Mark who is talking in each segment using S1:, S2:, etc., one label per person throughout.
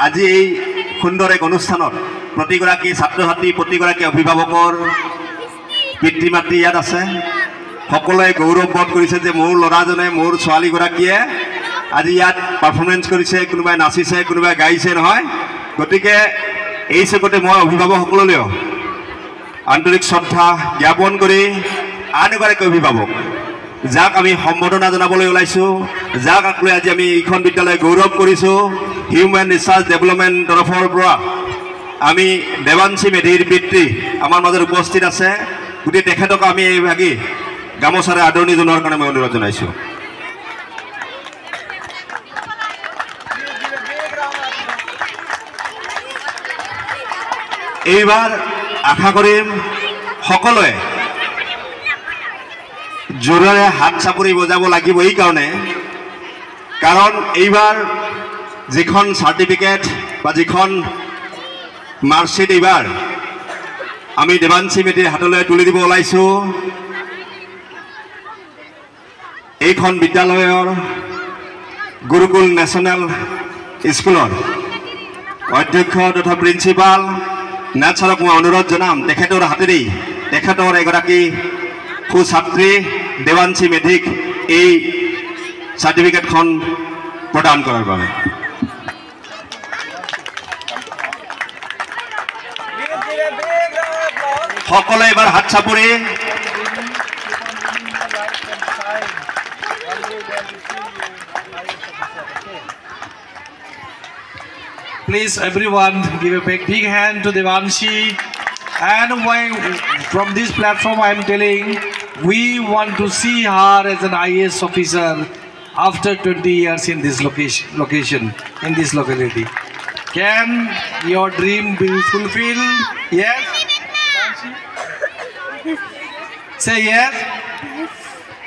S1: আজি এই সুন্দৰ এক অনুষ্ঠানত প্ৰতিগৰাকী ছাত্ৰ ছাত্ৰী প্ৰতিগৰাকী অভিভাৱকৰ পিতৃ মাতৃ ইয়াত আছে সকলোৱে গৌৰৱবোধ কৰিছে যে মোৰ ল'ৰাজনে মোৰ ছোৱালীগৰাকীয়ে আজি ইয়াত পাৰফৰ্মেঞ্চ কৰিছে কোনোবাই নাচিছে কোনোবাই গাইছে নহয় গতিকে এই চকতে মই অভিভাৱকসকললৈও আন্তৰিক শ্ৰদ্ধা জ্ঞাপন কৰি আন এগৰাকী অভিভাৱক যাক আমি সম্বৰ্ধনা জনাবলৈ ওলাইছোঁ যাক লৈ আজি আমি এইখন বিদ্যালয় গৌৰৱ কৰিছোঁ হিউমেন ৰিচাৰ্চ ডেভেলপমেণ্ট তৰফৰ পৰা আমি দেৱাংশী মেধিৰ পিতৃ আমাৰ মাজত উপস্থিত আছে গতিকে তেখেতক আমি এই ভাগি গামোচাৰে আদৰণি জনোৱাৰ কাৰণে মই অনুৰোধ জনাইছোঁ এইবাৰ আশা কৰিম সকলোৱে জোৰেৰে হাত চাপৰি বজাব লাগিব এই কাৰণে কাৰণ এইবাৰ যিখন চাৰ্টিফিকেট বা যিখন মাৰ্কশ্বিট এইবাৰ আমি দেৱাংশী মেধিৰ হাতলৈ তুলি দিব ওলাইছোঁ এইখন বিদ্যালয়ৰ গুৰুকুল নেশ্যনেল স্কুলৰ অধ্যক্ষ তথা প্ৰিন্সিপাল নাথ ছাৰক মই অনুৰোধ জনাম তেখেতৰ হাতেৰেই তেখেতৰ এগৰাকী সুছাত্ৰী দেৱাংশী মেধিক এই চাৰ্টিফিকেটখন প্ৰদান কৰাৰ বাবে সকলোৱে এবাৰ হাত চাপৰি
S2: Please, everyone, give a big hand to Devangshi. And from this platform, I am telling, we want to see her as an IAS officer after 20 years in this location, in this locality. Can your dream be fulfilled? Yes? Say yes?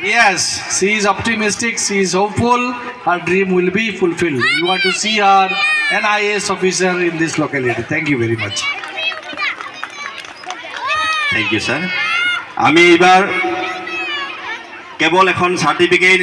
S2: Yes, she is optimistic, she is hopeful, her dream will be fulfilled. We want to see her an IAS officer in this locality. Thank you very much.
S1: Thank you, sir. আমি এইবাৰ কেৱল এখন certificate